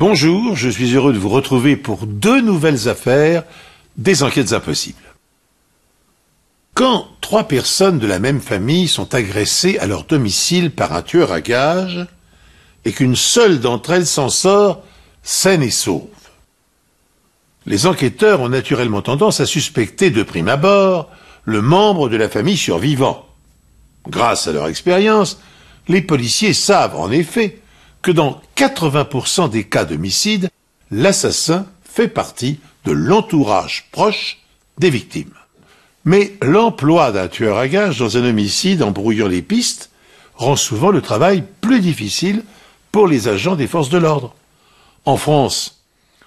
Bonjour, je suis heureux de vous retrouver pour 2 nouvelles affaires des enquêtes impossibles. Quand 3 personnes de la même famille sont agressées à leur domicile par un tueur à gages et qu'une seule d'entre elles s'en sort saine et sauve, les enquêteurs ont naturellement tendance à suspecter de prime abord le membre de la famille survivant. Grâce à leur expérience, les policiers savent en effet que dans 80% des cas d'homicide, l'assassin fait partie de l'entourage proche des victimes. Mais l'emploi d'un tueur à gages dans un homicide en brouillant les pistes rend souvent le travail plus difficile pour les agents des forces de l'ordre. En France,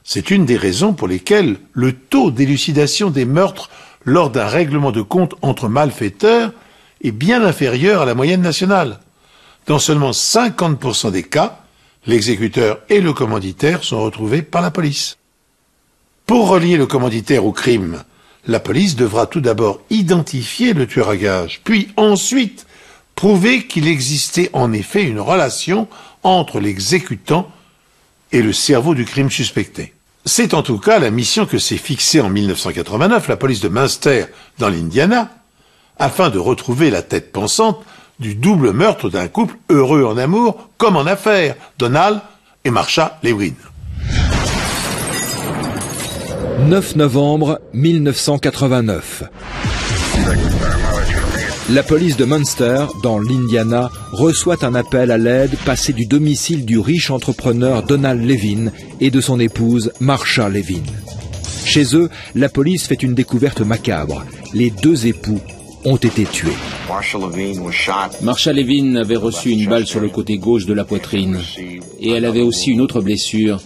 c'est une des raisons pour lesquelles le taux d'élucidation des meurtres lors d'un règlement de compte entre malfaiteurs est bien inférieur à la moyenne nationale. Dans seulement 50% des cas, l'exécuteur et le commanditaire sont retrouvés par la police. Pour relier le commanditaire au crime, la police devra tout d'abord identifier le tueur à gages, puis ensuite prouver qu'il existait en effet une relation entre l'exécutant et le cerveau du crime suspecté. C'est en tout cas la mission que s'est fixée en 1989 la police de Münster dans l'Indiana, afin de retrouver la tête pensante du double meurtre d'un couple heureux en amour comme en affaires, Donald et Marsha Levin. 9 novembre 1989. La police de Münster, dans l'Indiana, reçoit un appel à l'aide passé du domicile du riche entrepreneur Donald Levin et de son épouse Marsha Levin. Chez eux, la police fait une découverte macabre. Les 2 époux ont été tués. Marsha Levin avait reçu une balle sur le côté gauche de la poitrine et elle avait aussi une autre blessure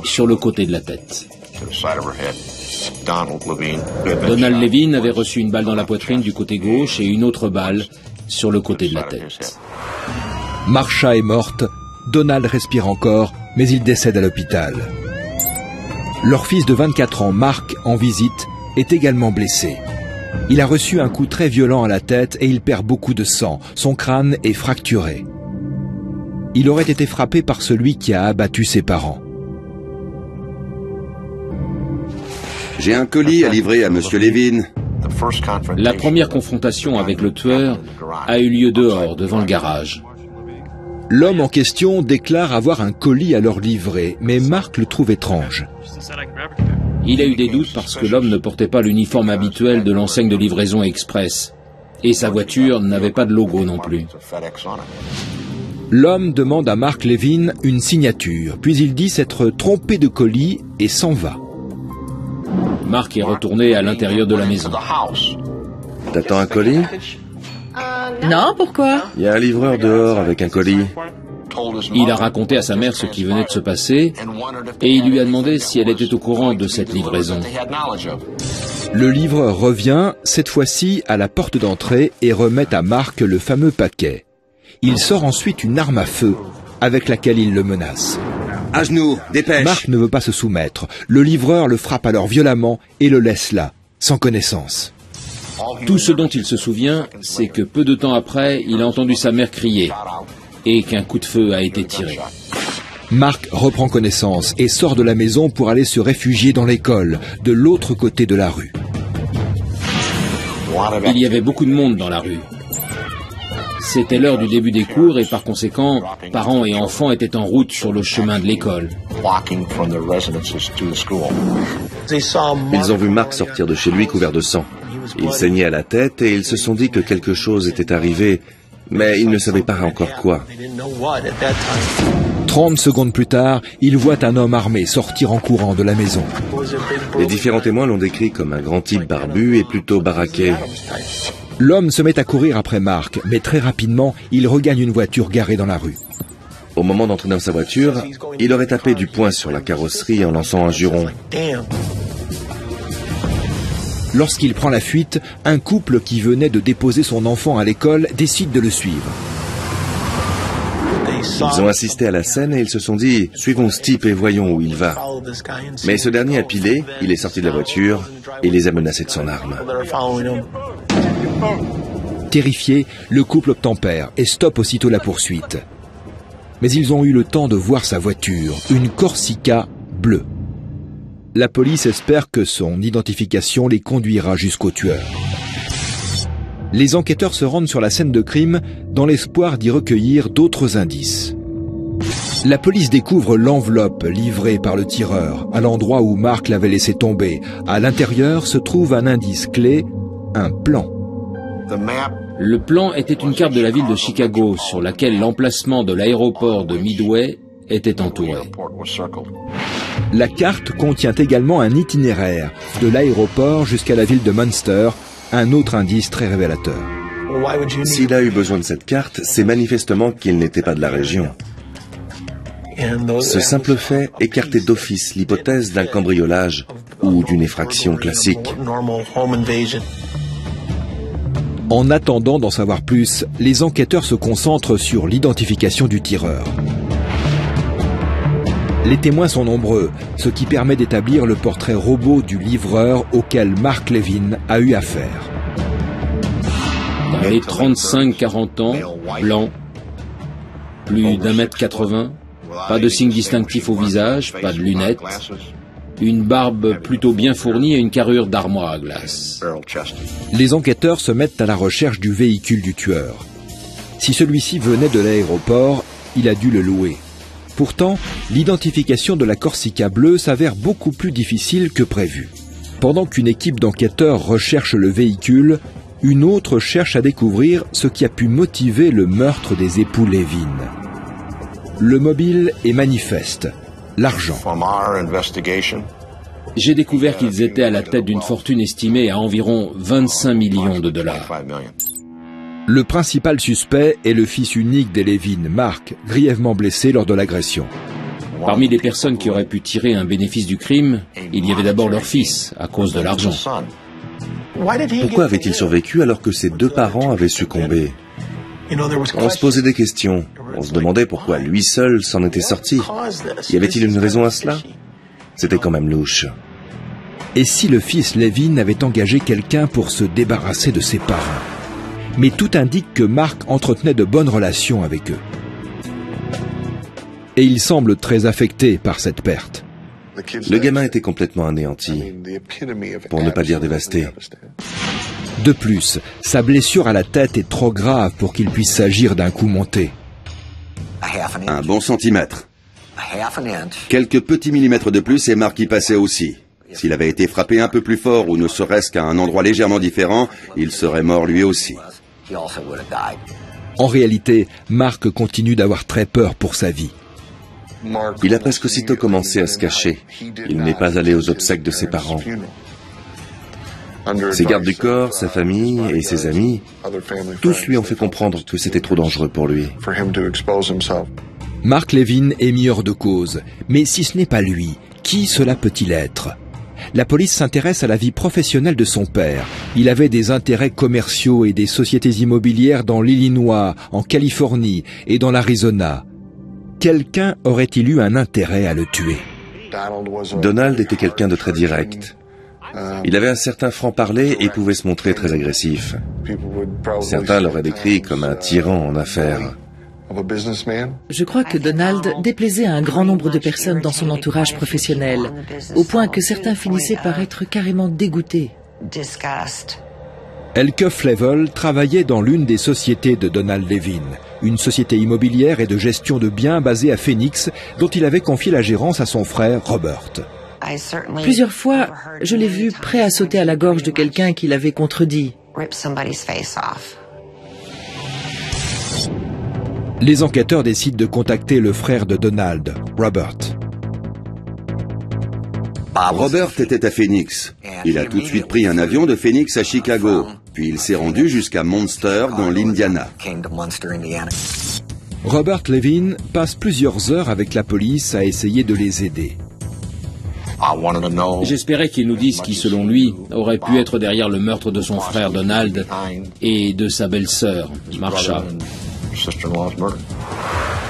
sur le côté de la tête. Donald Levin avait reçu une balle dans la poitrine du côté gauche et une autre balle sur le côté de la tête. Marsha est morte, Donald respire encore, mais il décède à l'hôpital. Leur fils de 24 ans, Mark, en visite, est également blessé. Il a reçu un coup très violent à la tête et il perd beaucoup de sang. Son crâne est fracturé. Il aurait été frappé par celui qui a abattu ses parents. J'ai un colis à livrer à Monsieur Levin. La première confrontation avec le tueur a eu lieu dehors, devant le garage. L'homme en question déclare avoir un colis à leur livrer, mais Mark le trouve étrange. Il a eu des doutes parce que l'homme ne portait pas l'uniforme habituel de l'enseigne de livraison express. Et sa voiture n'avait pas de logo non plus. L'homme demande à Mark Levin une signature, puis il dit s'être trompé de colis et s'en va. Mark est retourné à l'intérieur de la maison. T'attends un colis? Non, pourquoi? Il y a un livreur dehors avec un colis. Il a raconté à sa mère ce qui venait de se passer et il lui a demandé si elle était au courant de cette livraison. Le livreur revient, cette fois-ci à la porte d'entrée, et remet à Mark le fameux paquet. Il sort ensuite une arme à feu avec laquelle il le menace. À genoux, dépêche! Mark ne veut pas se soumettre. Le livreur le frappe alors violemment et le laisse là, sans connaissance. Tout ce dont il se souvient, c'est que peu de temps après, il a entendu sa mère crier et qu'un coup de feu a été tiré. Mark reprend connaissance et sort de la maison pour aller se réfugier dans l'école, de l'autre côté de la rue. Il y avait beaucoup de monde dans la rue. C'était l'heure du début des cours et par conséquent, parents et enfants étaient en route sur le chemin de l'école. Ils ont vu Mark sortir de chez lui couvert de sang. Il saignait à la tête et ils se sont dit que quelque chose était arrivé, mais ils ne savaient pas encore quoi. 30 secondes plus tard, ils voient un homme armé sortir en courant de la maison. Les différents témoins l'ont décrit comme un grand type barbu et plutôt baraqué. L'homme se met à courir après Mark, mais très rapidement, il regagne une voiture garée dans la rue. Au moment d'entrer dans sa voiture, il aurait tapé du poing sur la carrosserie en lançant un juron. Lorsqu'il prend la fuite, un couple qui venait de déposer son enfant à l'école décide de le suivre. Ils ont assisté à la scène et ils se sont dit « Suivons ce type et voyons où il va ». Mais ce dernier a pilé, il est sorti de la voiture et les a menacés de son arme. Terrifié, le couple obtempère et stoppe aussitôt la poursuite. mais ils ont eu le temps de voir sa voiture, une Corsica bleue. La police espère que son identification les conduira jusqu'au tueur. Les enquêteurs se rendent sur la scène de crime dans l'espoir d'y recueillir d'autres indices. La police découvre l'enveloppe livrée par le tireur, à l'endroit où Mark l'avait laissé tomber. À l'intérieur se trouve un indice clé, un plan. Le plan était une carte de la ville de Chicago sur laquelle l'emplacement de l'aéroport de Midway était entouré. La carte contient également un itinéraire de l'aéroport jusqu'à la ville de Munster, un autre indice très révélateur. S'il a eu besoin de cette carte, c'est manifestement qu'il n'était pas de la région. Ce simple fait écartait d'office l'hypothèse d'un cambriolage ou d'une effraction classique. En attendant d'en savoir plus, les enquêteurs se concentrent sur l'identification du tireur. Les témoins sont nombreux, ce qui permet d'établir le portrait robot du livreur auquel Mark Levin a eu affaire. Dans les 35-40 ans, blanc, plus d'1m80, pas de signe distinctif au visage, pas de lunettes, une barbe plutôt bien fournie et une carrure d'armoire à glace. Les enquêteurs se mettent à la recherche du véhicule du tueur. Si celui-ci venait de l'aéroport, il a dû le louer. Pourtant, l'identification de la Corsica bleue s'avère beaucoup plus difficile que prévu. Pendant qu'une équipe d'enquêteurs recherche le véhicule, une autre cherche à découvrir ce qui a pu motiver le meurtre des époux Levin. Le mobile est manifeste, l'argent. J'ai découvert qu'ils étaient à la tête d'une fortune estimée à environ 25 millions de dollars. Le principal suspect est le fils unique des Levin, Mark, grièvement blessé lors de l'agression. Parmi les personnes qui auraient pu tirer un bénéfice du crime, il y avait d'abord leur fils, à cause de l'argent. Pourquoi avait-il survécu alors que ses deux parents avaient succombé? On se posait des questions. On se demandait pourquoi lui seul s'en était sorti. Y avait-il une raison à cela? C'était quand même louche. Et si le fils Levin avait engagé quelqu'un pour se débarrasser de ses parents? Mais tout indique que Mark entretenait de bonnes relations avec eux. Et il semble très affecté par cette perte. Le gamin était complètement anéanti, pour ne pas dire dévasté. De plus, sa blessure à la tête est trop grave pour qu'il puisse s'agir d'un coup monté. Un bon centimètre. Quelques petits millimètres de plus et Mark y passait aussi. S'il avait été frappé un peu plus fort ou ne serait-ce qu'à un endroit légèrement différent, il serait mort lui aussi. En réalité, Mark continue d'avoir très peur pour sa vie. Il a presque aussitôt commencé à se cacher. Il n'est pas allé aux obsèques de ses parents. Ses gardes du corps, sa famille et ses amis, tous lui ont fait comprendre que c'était trop dangereux pour lui. Mark Levin est mis hors de cause. Mais si ce n'est pas lui, qui cela peut-il être? La police s'intéresse à la vie professionnelle de son père. Il avait des intérêts commerciaux et des sociétés immobilières dans l'Illinois, en Californie et dans l'Arizona. Quelqu'un aurait-il eu un intérêt à le tuer? Donald était quelqu'un de très direct. Il avait un certain franc-parler et pouvait se montrer très agressif. Certains l'auraient décrit comme un tyran en affaires. Je crois que Donald déplaisait à un grand nombre de personnes dans son entourage professionnel, au point que certains finissaient par être carrément dégoûtés. Elke Flevel travaillait dans l'une des sociétés de Donald Levin, une société immobilière et de gestion de biens basée à Phoenix, dont il avait confié la gérance à son frère Robert. Plusieurs fois, je l'ai vu prêt à sauter à la gorge de quelqu'un qui l'avait contredit. Les enquêteurs décident de contacter le frère de Donald, Robert. Robert était à Phoenix. Il a tout de suite pris un avion de Phoenix à Chicago. Puis il s'est rendu jusqu'à Munster dans l'Indiana. Robert Levin passe plusieurs heures avec la police à essayer de les aider. J'espérais qu'il nous dise qui, selon lui, aurait pu être derrière le meurtre de son frère Donald et de sa belle-sœur, Marsha.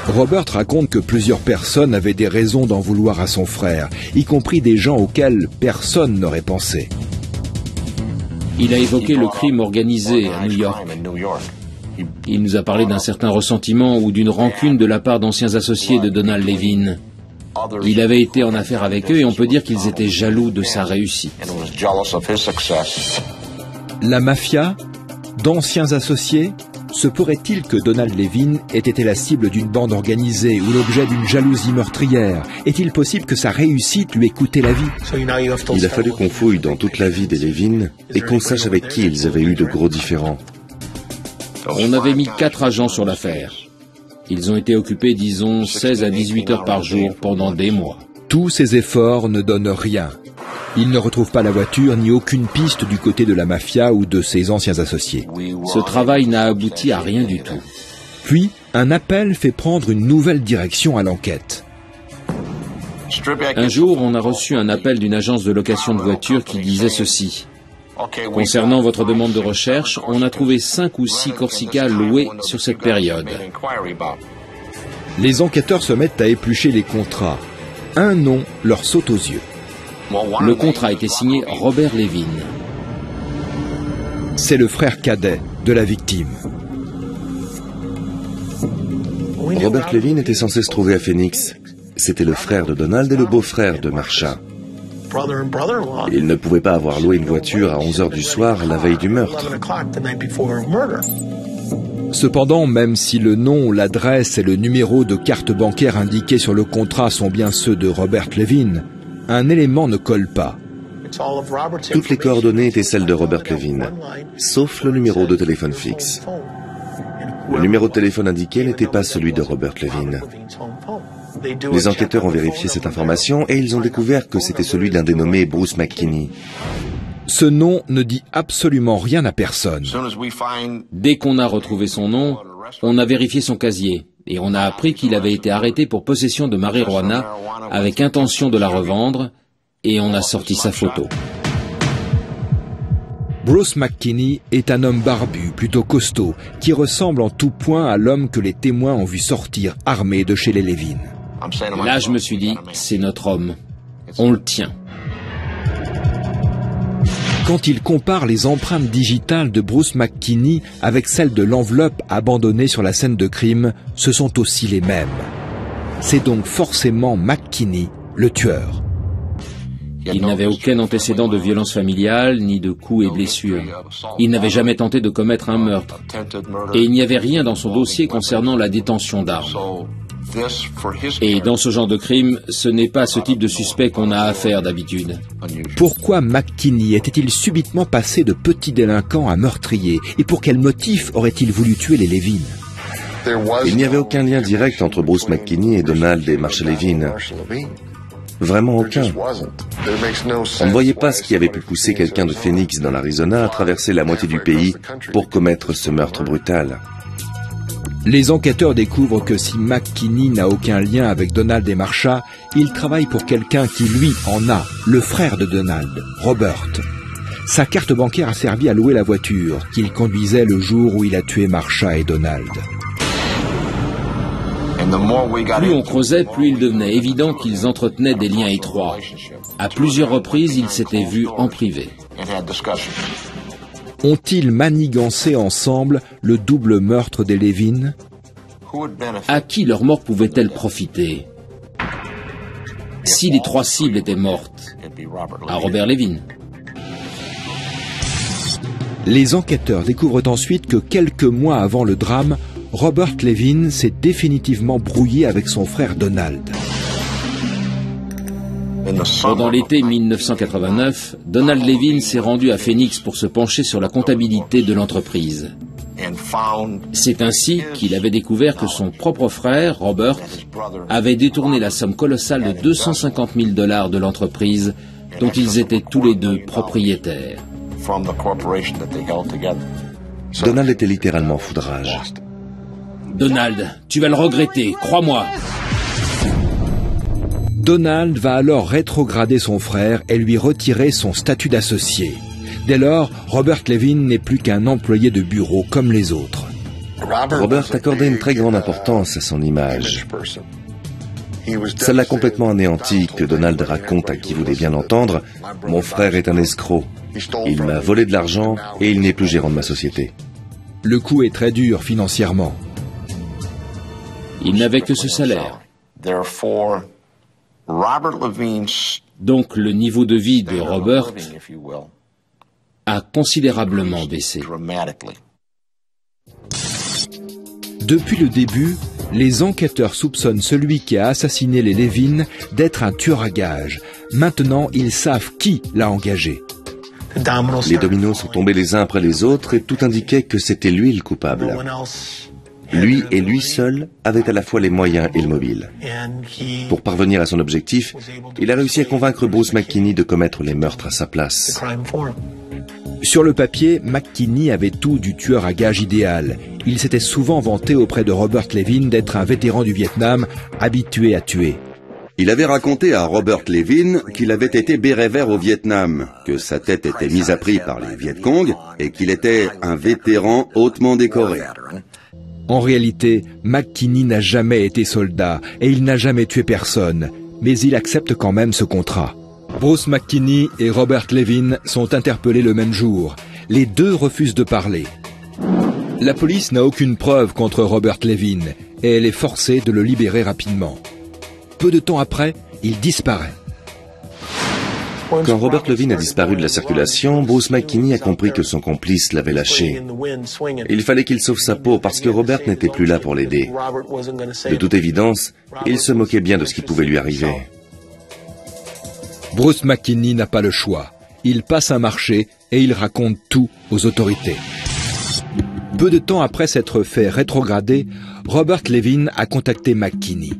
Robert raconte que plusieurs personnes avaient des raisons d'en vouloir à son frère, y compris des gens auxquels personne n'aurait pensé. Il a évoqué le crime organisé à New York. Il nous a parlé d'un certain ressentiment ou d'une rancune de la part d'anciens associés de Donald Levin. Il avait été en affaire avec eux et on peut dire qu'ils étaient jaloux de sa réussite. La mafia, d'anciens associés, se pourrait-il que Donald Levin ait été la cible d'une bande organisée ou l'objet d'une jalousie meurtrière? Est-il possible que sa réussite lui ait coûté la vie? Il a fallu qu'on fouille dans toute la vie des Levin et qu'on sache avec qui ils avaient eu de gros différends. On avait mis 4 agents sur l'affaire. Ils ont été occupés, disons, 16 à 18 heures par jour pendant des mois. Tous ces efforts ne donnent rien. Ils ne retrouvent pas la voiture ni aucune piste du côté de la mafia ou de ses anciens associés. Ce travail n'a abouti à rien du tout. Puis, un appel fait prendre une nouvelle direction à l'enquête. Un jour, on a reçu un appel d'une agence de location de voitures qui disait ceci. Concernant votre demande de recherche, on a trouvé 5 ou 6 Corsica loués sur cette période. Les enquêteurs se mettent à éplucher les contrats. Un nom leur saute aux yeux. Le contrat a été signé Robert Levin. C'est le frère cadet de la victime. Robert Levin était censé se trouver à Phoenix. C'était le frère de Donald et le beau-frère de Marsha. Il ne pouvait pas avoir loué une voiture à 11 heures du soir la veille du meurtre. Cependant, même si le nom, l'adresse et le numéro de carte bancaire indiqués sur le contrat sont bien ceux de Robert Levin, un élément ne colle pas. Toutes les coordonnées étaient celles de Robert Levin, sauf le numéro de téléphone fixe. Le numéro de téléphone indiqué n'était pas celui de Robert Levin. Les enquêteurs ont vérifié cette information et ils ont découvert que c'était celui d'un dénommé Bruce McKinney. Ce nom ne dit absolument rien à personne. Dès qu'on a retrouvé son nom, on a vérifié son casier et on a appris qu'il avait été arrêté pour possession de marijuana avec intention de la revendre et on a sorti sa photo. Bruce McKinney est un homme barbu, plutôt costaud, qui ressemble en tout point à l'homme que les témoins ont vu sortir armé de chez les Levin. Là, je me suis dit, c'est notre homme. On le tient. Quand il compare les empreintes digitales de Bruce McKinney avec celles de l'enveloppe abandonnée sur la scène de crime, ce sont aussi les mêmes. C'est donc forcément McKinney, le tueur. Il n'avait aucun antécédent de violence familiale, ni de coups et blessures. Il n'avait jamais tenté de commettre un meurtre. Et il n'y avait rien dans son dossier concernant la détention d'armes. Et dans ce genre de crime, ce n'est pas ce type de suspect qu'on a affaire d'habitude. Pourquoi McKinney était-il subitement passé de petit délinquant à meurtrier? Et pour quel motif aurait-il voulu tuer les Levin? Il n'y avait aucun lien direct entre Bruce McKinney et Donald et Marsha Levin. Vraiment aucun. On ne voyait pas ce qui avait pu pousser quelqu'un de Phoenix dans l'Arizona à traverser la moitié du pays pour commettre ce meurtre brutal. Les enquêteurs découvrent que si McKinney n'a aucun lien avec Donald et Marsha, il travaille pour quelqu'un qui, lui, en a, le frère de Donald, Robert. Sa carte bancaire a servi à louer la voiture qu'il conduisait le jour où il a tué Marsha et Donald. Plus on creusait, plus il devenait évident qu'ils entretenaient des liens étroits. À plusieurs reprises, ils s'étaient vus en privé. Ont-ils manigancé ensemble le double meurtre des Levin? À qui leur mort pouvait-elle profiter? Si les 3 cibles étaient mortes, à Robert Levin. Les enquêteurs découvrent ensuite que quelques mois avant le drame, Robert Levin s'est définitivement brouillé avec son frère Donald. Pendant l'été 1989, Donald Levin s'est rendu à Phoenix pour se pencher sur la comptabilité de l'entreprise. C'est ainsi qu'il avait découvert que son propre frère, Robert, avait détourné la somme colossale de $250 000 de l'entreprise dont ils étaient tous les deux propriétaires. Donald était littéralement foudrage. Donald, tu vas le regretter, crois-moi. Donald va alors rétrograder son frère et lui retirer son statut d'associé. Dès lors, Robert Levin n'est plus qu'un employé de bureau comme les autres. Robert accordait une très grande importance à son image. Ça l'a complètement anéanti que Donald raconte à qui voulait bien l'entendre « Mon frère est un escroc. Il m'a volé de l'argent et il n'est plus gérant de ma société. » Le coup est très dur financièrement. Il n'avait que ce salaire. Donc le niveau de vie de Robert a considérablement baissé. Depuis le début, les enquêteurs soupçonnent celui qui a assassiné les Levin d'être un tueur à gages. Maintenant, ils savent qui l'a engagé. Les dominos sont tombés les uns après les autres et tout indiquait que c'était lui le coupable. Lui et lui seul avaient à la fois les moyens et le mobile. Pour parvenir à son objectif, il a réussi à convaincre Bruce McKinney de commettre les meurtres à sa place. Sur le papier, McKinney avait tout du tueur à gages idéal. Il s'était souvent vanté auprès de Robert Levin d'être un vétéran du Vietnam, habitué à tuer. Il avait raconté à Robert Levin qu'il avait été béret vert au Vietnam, que sa tête était mise à prix par les Viet Cong et qu'il était un vétéran hautement décoré. En réalité, McKinney n'a jamais été soldat et il n'a jamais tué personne, mais il accepte quand même ce contrat. Bruce McKinney et Robert Levin sont interpellés le même jour. Les deux refusent de parler. La police n'a aucune preuve contre Robert Levin et elle est forcée de le libérer rapidement. Peu de temps après, il disparaît. Quand Robert Levin a disparu de la circulation, Bruce McKinney a compris que son complice l'avait lâché. Il fallait qu'il sauve sa peau parce que Robert n'était plus là pour l'aider. De toute évidence, il se moquait bien de ce qui pouvait lui arriver. Bruce McKinney n'a pas le choix. Il passe un marché et il raconte tout aux autorités. Peu de temps après s'être fait rétrograder, Robert Levin a contacté McKinney.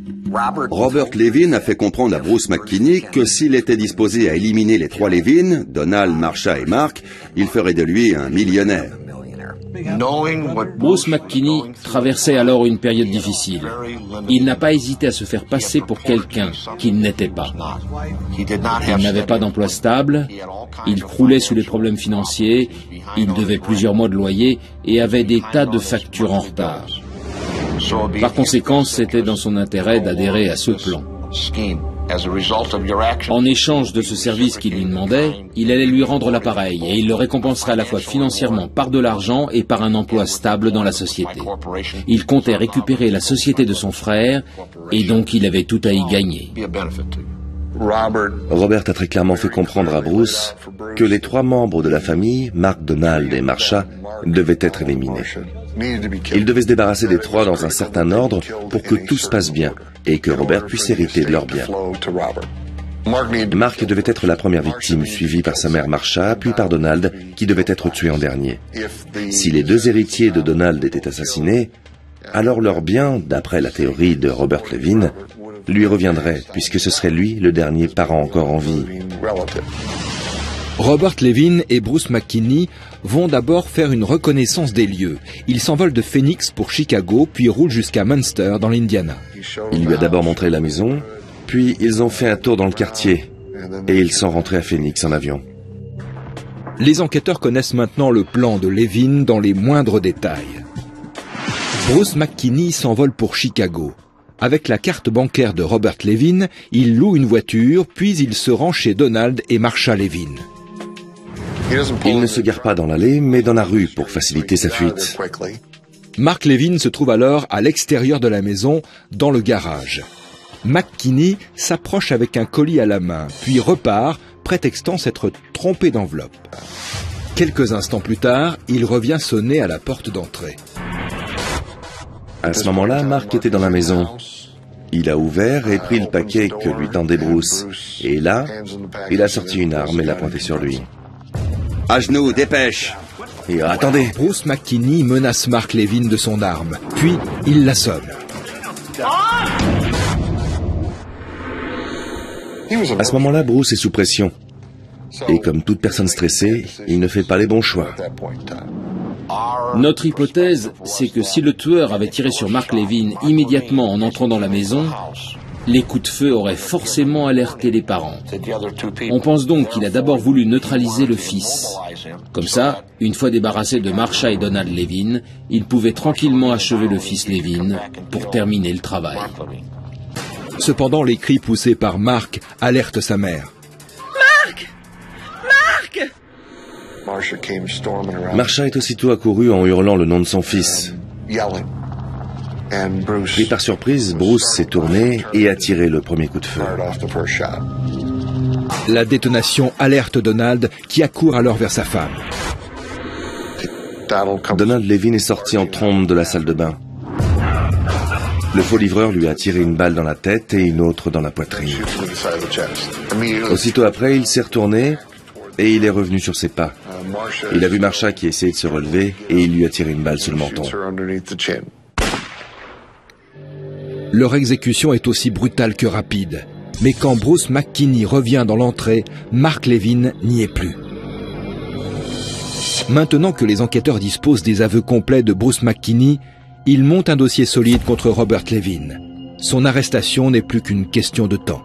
Robert Levin a fait comprendre à Bruce McKinney que s'il était disposé à éliminer les trois Levin, Donald, Marsha et Mark, il ferait de lui un millionnaire. Bruce McKinney traversait alors une période difficile. Il n'a pas hésité à se faire passer pour quelqu'un qu'il n'était pas. Il n'avait pas d'emploi stable, il croulait sous les problèmes financiers, il devait plusieurs mois de loyer et avait des tas de factures en retard. Par conséquent, c'était dans son intérêt d'adhérer à ce plan. En échange de ce service qu'il lui demandait, il allait lui rendre l'appareil et il le récompenserait à la fois financièrement par de l'argent et par un emploi stable dans la société. Il comptait récupérer la société de son frère et donc il avait tout à y gagner. Robert a très clairement fait comprendre à Bruce que les trois membres de la famille, Mark, Donald et Marsha, devaient être éliminés. Il devait se débarrasser des trois dans un certain ordre pour que tout se passe bien et que Robert puisse hériter de leurs biens. Mark devait être la première victime, suivie par sa mère Marsha, puis par Donald, qui devait être tué en dernier. Si les deux héritiers de Donald étaient assassinés, alors leurs biens, d'après la théorie de Robert Levin, lui reviendraient, puisque ce serait lui le dernier parent encore en vie. Robert Levin et Bruce McKinney vont d'abord faire une reconnaissance des lieux. Ils s'envolent de Phoenix pour Chicago, puis roulent jusqu'à Munster, dans l'Indiana. Il lui a d'abord montré la maison, puis ils ont fait un tour dans le quartier, et ils sont rentrés à Phoenix en avion. Les enquêteurs connaissent maintenant le plan de Levin dans les moindres détails. Bruce McKinney s'envole pour Chicago. Avec la carte bancaire de Robert Levin, il loue une voiture, puis il se rend chez Donald et Marsha Levin. Il ne se gare pas dans l'allée, mais dans la rue pour faciliter sa fuite. Mark Levin se trouve alors à l'extérieur de la maison, dans le garage. McKinney s'approche avec un colis à la main, puis repart, prétextant s'être trompé d'enveloppe. Quelques instants plus tard, il revient sonner à la porte d'entrée. À ce moment-là, Mark était dans la maison. Il a ouvert et pris le paquet que lui tendait Bruce. Et là, il a sorti une arme et l'a pointée sur lui. À genoux, dépêche! Et attendez! Bruce McKinney menace Mark Levin de son arme, puis il l'assomme. À ce moment-là, Bruce est sous pression. Et comme toute personne stressée, il ne fait pas les bons choix. Notre hypothèse, c'est que si le tueur avait tiré sur Mark Levin immédiatement en entrant dans la maison, les coups de feu auraient forcément alerté les parents. On pense donc qu'il a d'abord voulu neutraliser le fils. Comme ça, une fois débarrassé de Marsha et Donald Levin, il pouvait tranquillement achever le fils Levin pour terminer le travail. Cependant, les cris poussés par Mark alertent sa mère. Mark! Mark! Marsha est aussitôt accouru en hurlant le nom de son fils. Pris par surprise, Bruce s'est tourné et a tiré le premier coup de feu. La détonation alerte Donald, qui accourt alors vers sa femme. Donald Levin est sorti en trombe de la salle de bain. Le faux livreur lui a tiré une balle dans la tête et une autre dans la poitrine. Aussitôt après, il s'est retourné et il est revenu sur ses pas. Il a vu Marsha qui essayait de se relever et il lui a tiré une balle sous le menton. Leur exécution est aussi brutale que rapide. Mais quand Bruce McKinney revient dans l'entrée, Mark Levin n'y est plus. Maintenant que les enquêteurs disposent des aveux complets de Bruce McKinney, ils montent un dossier solide contre Robert Levin. Son arrestation n'est plus qu'une question de temps.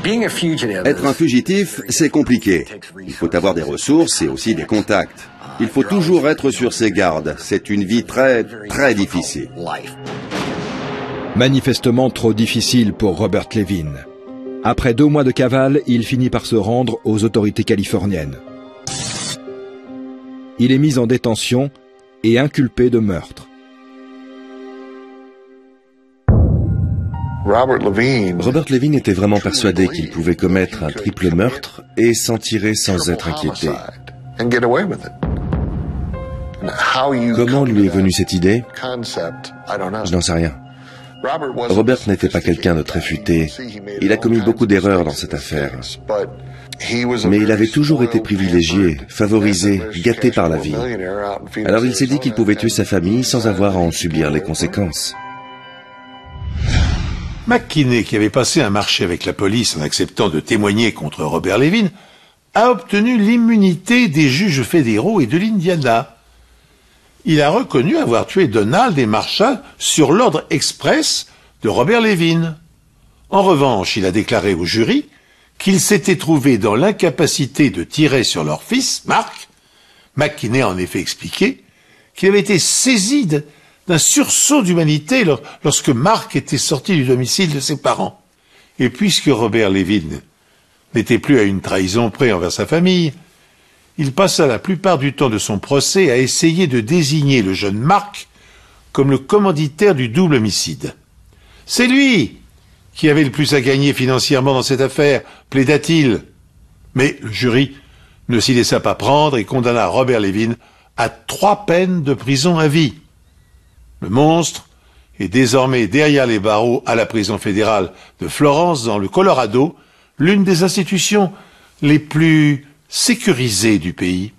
Être un fugitif, c'est compliqué. Il faut avoir des ressources et aussi des contacts. Il faut toujours être sur ses gardes. C'est une vie très, très difficile. Manifestement trop difficile pour Robert Levin. Après 2 mois de cavale, il finit par se rendre aux autorités californiennes. Il est mis en détention et inculpé de meurtre. Robert Levin était vraiment persuadé qu'il pouvait commettre un triple meurtre et s'en tirer sans être inquiété. Comment lui est venue cette idée? Je n'en sais rien. Robert n'était pas quelqu'un de très futé. Il a commis beaucoup d'erreurs dans cette affaire. Mais il avait toujours été privilégié, favorisé, gâté par la vie. Alors il s'est dit qu'il pouvait tuer sa famille sans avoir à en subir les conséquences. McKinney, qui avait passé un marché avec la police en acceptant de témoigner contre Robert Levin, a obtenu l'immunité des juges fédéraux et de l'Indiana. Il a reconnu avoir tué Donald et Marsha sur l'ordre express de Robert Levin. En revanche, il a déclaré au jury qu'il s'était trouvé dans l'incapacité de tirer sur leur fils, Mark. McKinney a en effet expliqué qu'il avait été saisi d'un sursaut d'humanité lorsque Mark était sorti du domicile de ses parents. Et puisque Robert Levin n'était plus à une trahison près envers sa famille, il passa la plupart du temps de son procès à essayer de désigner le jeune Mark comme le commanditaire du double homicide. C'est lui qui avait le plus à gagner financièrement dans cette affaire, plaida-t-il. Mais le jury ne s'y laissa pas prendre et condamna Robert Levin à 3 peines de prison à vie. Le monstre est désormais derrière les barreaux à la prison fédérale de Florence dans le Colorado, l'une des institutions les plus sécurisées du pays.